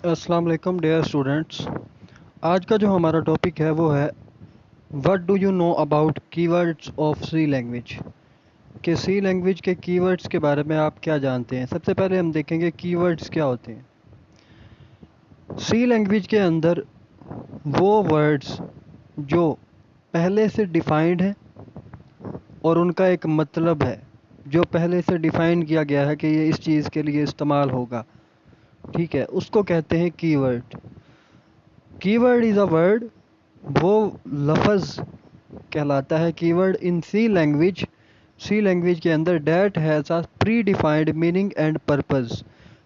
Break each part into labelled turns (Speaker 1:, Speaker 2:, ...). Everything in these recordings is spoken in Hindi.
Speaker 1: अस्सलाम वालेकुम डियर स्टूडेंट्स। आज का जो हमारा टॉपिक है वो है what do you know about keywords of C language. कि सी लैंग्वेज के कीवर्ड्स के बारे में आप क्या जानते हैं। सबसे पहले हम देखेंगे कीवर्ड्स क्या होते हैं। सी लैंग्वेज के अंदर वो वर्ड्स जो पहले से डिफाइंड हैं और उनका एक मतलब है, जो पहले से डिफाइन किया गया है कि ये इस चीज़ के लिए इस्तेमाल होगा, ठीक है, उसको कहते हैं keyword. Keyword is a word, वो लफ्ज़ कहलाता है keyword in C language. C language के अंदर that has a predefined meaning and purpose,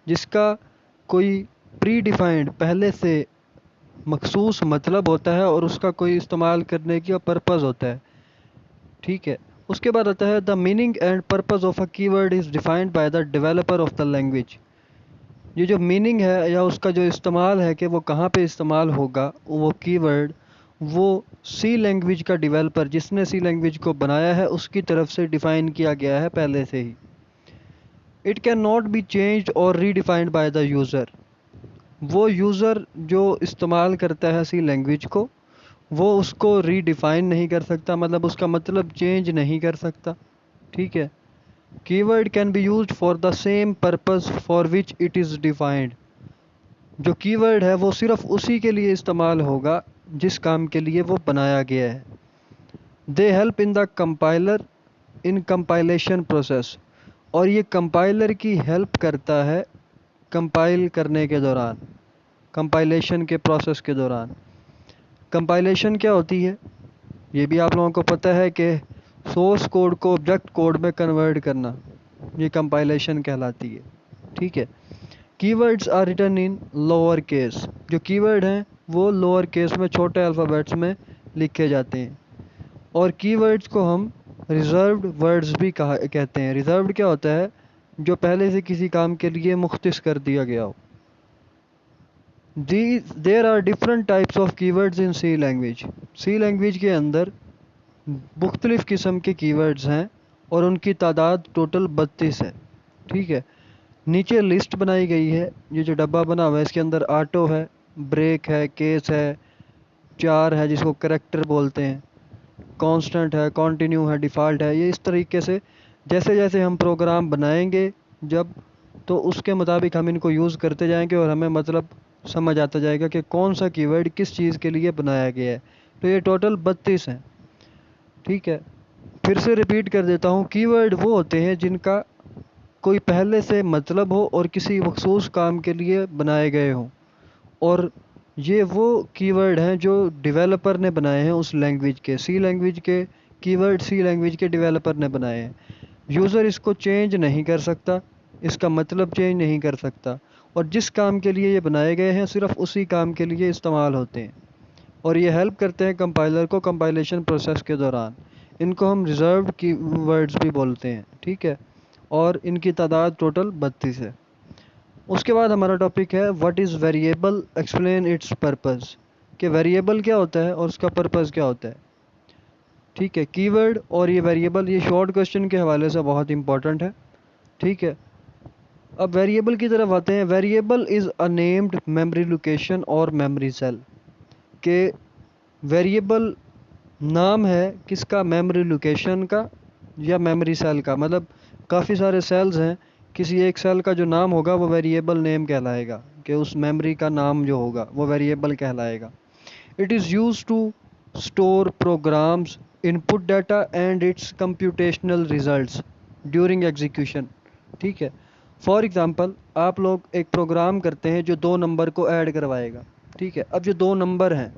Speaker 1: जिसका कोई प्री डिफाइंड पहले से मखसूस मतलब होता है और उसका कोई इस्तेमाल करने की पर्पस होता है, ठीक है। उसके बाद आता है the meaning and purpose of a keyword is defined by the developer of the language. ये जो मीनिंग है या उसका जो इस्तेमाल है कि वो कहाँ पे इस्तेमाल होगा, वो कीवर्ड वो सी लैंग्वेज का डेवलपर जिसने सी लैंग्वेज को बनाया है उसकी तरफ से डिफ़ाइन किया गया है पहले से ही। It can not be changed और रीडिफाइंड बाय द यूज़र। वो यूज़र जो इस्तेमाल करता है सी लैंग्वेज को, वो उसको रीडिफाइन नहीं कर सकता, मतलब उसका मतलब चेंज नहीं कर सकता, ठीक है। Keyword can be used for the same purpose for which it is defined. जो कीवर्ड है वो सिर्फ उसी के लिए इस्तेमाल होगा जिस काम के लिए वो बनाया गया है। They help in the compiler in compilation process. और ये कंपाइलर की हेल्प करता है कंपाइल करने के दौरान, कंपाइलेशन के प्रोसेस के दौरान। कंपाइलेशन क्या होती है, ये भी आप लोगों को पता है कि सोर्स कोड को ऑब्जेक्ट कोड में कन्वर्ट करना, ये कंपाइलेशन कहलाती है, ठीक है। Keywords are written in lower case. जो कीवर्ड हैं वो लोअर केस में छोटे अल्फ़ाबेट्स में लिखे जाते हैं। और कीवर्ड्स को हम रिजर्व्ड वर्ड्स भी कहते हैं। रिजर्व्ड क्या होता है, जो पहले से किसी काम के लिए मुख्तस कर दिया गया हो। There are different types of keywords in C language. C language के अंदर मुख्तलिफ़ किस्म के कीवर्ड्स हैं और उनकी तादाद टोटल 32 है, ठीक है। नीचे लिस्ट बनाई गई है, ये जो डब्बा बना हुआ है इसके अंदर ऑटो है, ब्रेक है, केस है, चार है जिसको करेक्टर बोलते हैं, कांस्टेंट है, कंटिन्यू है, डिफ़ॉल्ट है। ये इस तरीके से जैसे जैसे हम प्रोग्राम बनाएंगे जब, तो उसके मुताबिक हम इनको यूज़ करते जाएंगे और हमें मतलब समझ आता जाएगा कि कौन सा कीवर्ड किस चीज़ के लिए बनाया गया है। तो ये टोटल 32 हैं, ठीक है। फिर से रिपीट कर देता हूँ, कीवर्ड वो होते हैं जिनका कोई पहले से मतलब हो और किसी मखसूस काम के लिए बनाए गए हों। और ये वो कीवर्ड हैं जो डेवलपर ने बनाए हैं उस लैंग्वेज के, सी लैंग्वेज के कीवर्ड सी लैंग्वेज के डेवलपर ने बनाए हैं। यूज़र इसको चेंज नहीं कर सकता, इसका मतलब चेंज नहीं कर सकता, और जिस काम के लिए ये बनाए गए हैं सिर्फ उसी काम के लिए इस्तेमाल होते हैं। और ये हेल्प करते हैं कंपाइलर को कंपाइलेशन प्रोसेस के दौरान। इनको हम रिजर्व्ड कीवर्ड्स भी बोलते हैं, ठीक है। और इनकी तादाद टोटल 32 है। उसके बाद हमारा टॉपिक है what is variable, explain it's purpose. कि वेरिएबल क्या होता है और उसका पर्पस क्या होता है, ठीक है। कीवर्ड और ये वेरिएबल, ये शॉर्ट क्वेश्चन के हवाले से बहुत इंपॉर्टेंट है, ठीक है। अब वेरिएबल की तरफ आते हैं। Variable is a named memory location और मेमोरी सेल। के वेरिएबल नाम है किसका, मेमोरी लोकेशन का या मेमोरी सेल का। मतलब काफ़ी सारे सेल्स हैं, किसी एक सेल का जो नाम होगा वो वेरिएबल नेम कहलाएगा, कि उस मेमोरी का नाम जो होगा वो वेरिएबल कहलाएगा। It is use to store programs input data and its computational results during execution, ठीक है। फॉर एग्ज़ाम्पल आप लोग एक प्रोग्राम करते हैं जो दो नंबर को ऐड करवाएगा, ठीक है। अब जो दो नंबर हैं,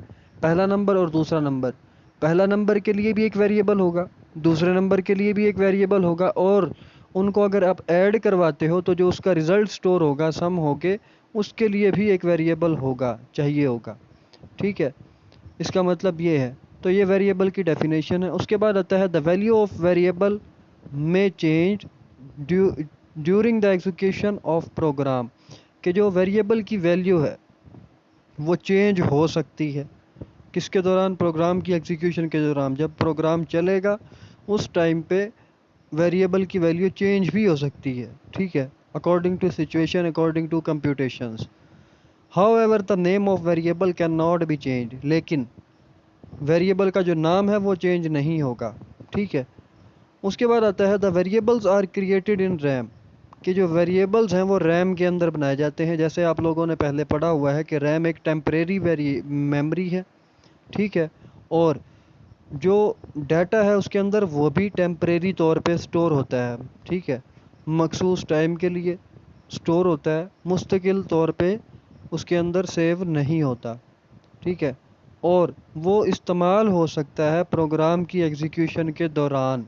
Speaker 1: पहला नंबर और दूसरा नंबर, पहला नंबर के लिए भी एक वेरिएबल होगा, दूसरे नंबर के लिए भी एक वेरिएबल होगा, और उनको अगर आप ऐड करवाते हो तो जो उसका रिज़ल्ट स्टोर होगा सम होके, उसके लिए भी एक वेरिएबल होगा, चाहिए होगा, ठीक है। इसका मतलब ये है। तो ये वेरिएबल की डेफिनेशन है। उसके बाद आता है द वैल्यू ऑफ वेरिएबल में change during the execution of program. कि जो वेरिएबल की वैल्यू है वो चेंज हो सकती है किसके दौरान, प्रोग्राम की एग्जीक्यूशन के दौरान। जब प्रोग्राम चलेगा उस टाइम पे वेरिएबल की वैल्यू चेंज भी हो सकती है, ठीक है, according to situation, according to computations. However the name of variable can not be change, लेकिन वेरिएबल का जो नाम है वो चेंज नहीं होगा, ठीक है। उसके बाद आता है the variables are created in RAM, कि जो वेरिएबल्स हैं वो रैम के अंदर बनाए जाते हैं। जैसे आप लोगों ने पहले पढ़ा हुआ है कि रैम एक टेम्परेरी मेमोरी है, ठीक है। और जो डाटा है उसके अंदर वो भी टेम्परेरी तौर पे स्टोर होता है, ठीक है। मखसूस टाइम के लिए स्टोर होता है, मुस्तकिल तौर पे उसके अंदर सेव नहीं होता, ठीक है। और वो इस्तेमाल हो सकता है प्रोग्राम की एग्जीक्यूशन के दौरान,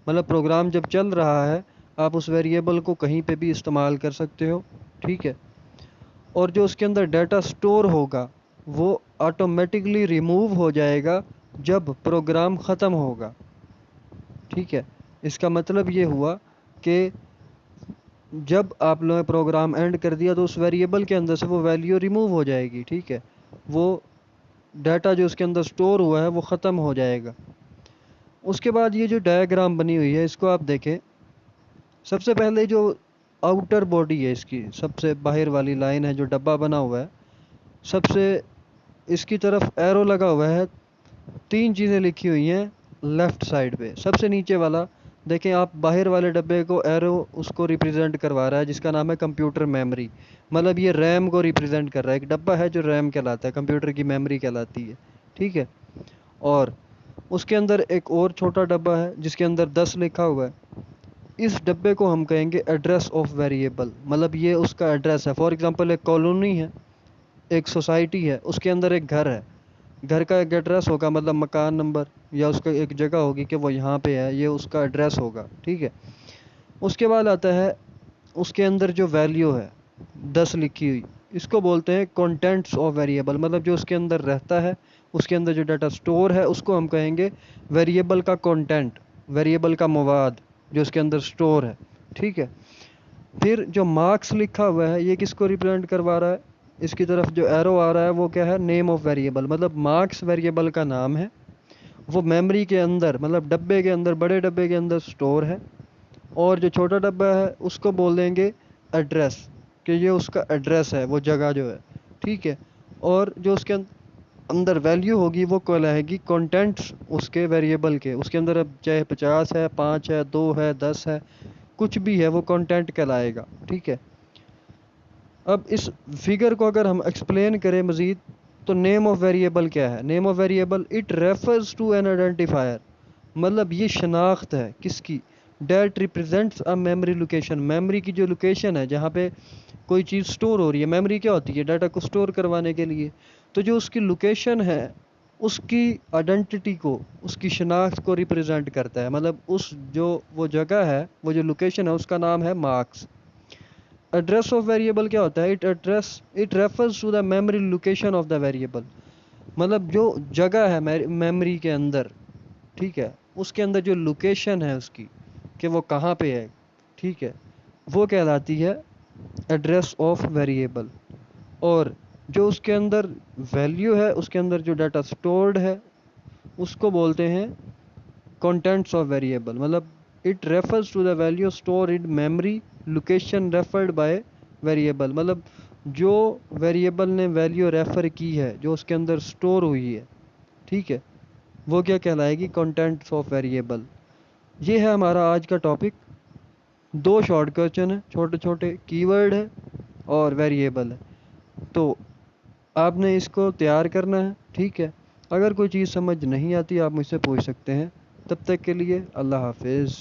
Speaker 1: मतलब प्रोग्राम जब चल रहा है आप उस वेरिएबल को कहीं पे भी इस्तेमाल कर सकते हो, ठीक है। और जो उसके अंदर डाटा स्टोर होगा वो ऑटोमेटिकली रिमूव हो जाएगा जब प्रोग्राम ख़त्म होगा, ठीक है। इसका मतलब ये हुआ कि जब आप लोगों ने प्रोग्राम एंड कर दिया तो उस वेरिएबल के अंदर से वो वैल्यू रिमूव हो जाएगी, ठीक है। वो डाटा जो उसके अंदर स्टोर हुआ है वो ख़त्म हो जाएगा। उसके बाद ये जो डायग्राम बनी हुई है इसको आप देखें। सबसे पहले जो आउटर बॉडी है इसकी, सबसे बाहर वाली लाइन है जो डब्बा बना हुआ है, सबसे इसकी तरफ एरो लगा हुआ है, तीन चीज़ें लिखी हुई हैं लेफ़्ट साइड पे। सबसे नीचे वाला देखें आप, बाहर वाले डब्बे को एरो उसको रिप्रेजेंट करवा रहा है जिसका नाम है कंप्यूटर मेमोरी, मतलब ये रैम को रिप्रेजेंट कर रहा है। एक डब्बा है जो रैम कहलाता है, कंप्यूटर की मेमोरी कहलाती है, ठीक है। और उसके अंदर एक और छोटा डब्बा है जिसके अंदर 10 लिखा हुआ है। इस डब्बे को हम कहेंगे एड्रेस ऑफ वेरिएबल, मतलब ये उसका एड्रेस है। फॉर एग्जांपल एक कॉलोनी है, एक सोसाइटी है, उसके अंदर एक घर है, घर का एक एड्रेस होगा, मतलब मकान नंबर या उसका एक जगह होगी कि वो यहाँ पे है, ये उसका एड्रेस होगा, ठीक है। उसके बाद आता है उसके अंदर जो वैल्यू है 10 लिखी हुई, इसको बोलते हैं कंटेंट्स ऑफ वेरिएबल, मतलब जो उसके अंदर रहता है, उसके अंदर जो डाटा स्टोर है उसको हम कहेंगे वेरिएबल का कंटेंट, वेरिएबल का मवाद जो उसके अंदर स्टोर है, ठीक है। फिर जो मार्क्स लिखा हुआ है ये किसको रिप्रेजेंट करवा रहा है, इसकी तरफ जो एरो आ रहा है वो क्या है, नेम ऑफ वेरिएबल, मतलब मार्क्स वेरिएबल का नाम है। वो मेमोरी के अंदर, मतलब डब्बे के अंदर, बड़े डब्बे के अंदर स्टोर है। और जो छोटा डब्बा है उसको बोल देंगे एड्रेस, कि ये उसका एड्रेस है, वो जगह जो है, ठीक है। और जो उसके अंदर वैल्यू होगी वो कहलाएगी कंटेंट्स उसके वेरिएबल के, उसके अंदर अब चाहे 50 है, 5 है, 2 है, 10 है, कुछ भी है वो कंटेंट कहलाएगा, ठीक है। अब इस फिगर को अगर हम एक्सप्लेन करें मज़ीद, तो नेम ऑफ वेरिएबल क्या है, name of variable it refers to an identifier, मतलब ये शनाख्त है किसकी, that represents a memory location, memory की जो लोकेशन है जहाँ पे कोई चीज़ स्टोर हो रही है। मेमोरी क्या होती है, डाटा को स्टोर करवाने के लिए। तो जो उसकी लोकेशन है उसकी आइडेंटिटी को, उसकी शनाख्त को रिप्रेजेंट करता है, मतलब उस जो वो जगह है, वो जो लोकेशन है उसका नाम है मार्क्स। एड्रेस ऑफ वेरिएबल क्या होता है, it refers to the memory location of the variable, मतलब जो जगह है मेमोरी के अंदर, ठीक है, उसके अंदर जो लोकेशन है उसकी, कि वो कहाँ पे है, ठीक है, वो कहलाती है एड्रेस ऑफ वेरिएबल। और जो उसके अंदर वैल्यू है, उसके अंदर जो डाटा स्टोर्ड है उसको बोलते हैं कंटेंट्स ऑफ वेरिएबल, मतलब it refers to the value store in memory location referred by variable, मतलब जो वेरिएबल ने वैल्यू रेफर की है जो उसके अंदर स्टोर हुई है, ठीक है, वो क्या कहलाएगी, कंटेंट्स ऑफ वेरिएबल। ये है हमारा आज का टॉपिक। दो शॉर्ट क्वेश्चन है, छोटे छोटे कीवर्ड है और वेरिएबल है, तो आपने इसको तैयार करना है, ठीक है। अगर कोई चीज़ समझ नहीं आती आप मुझसे पूछ सकते हैं। तब तक के लिए अल्लाह हाफिज़।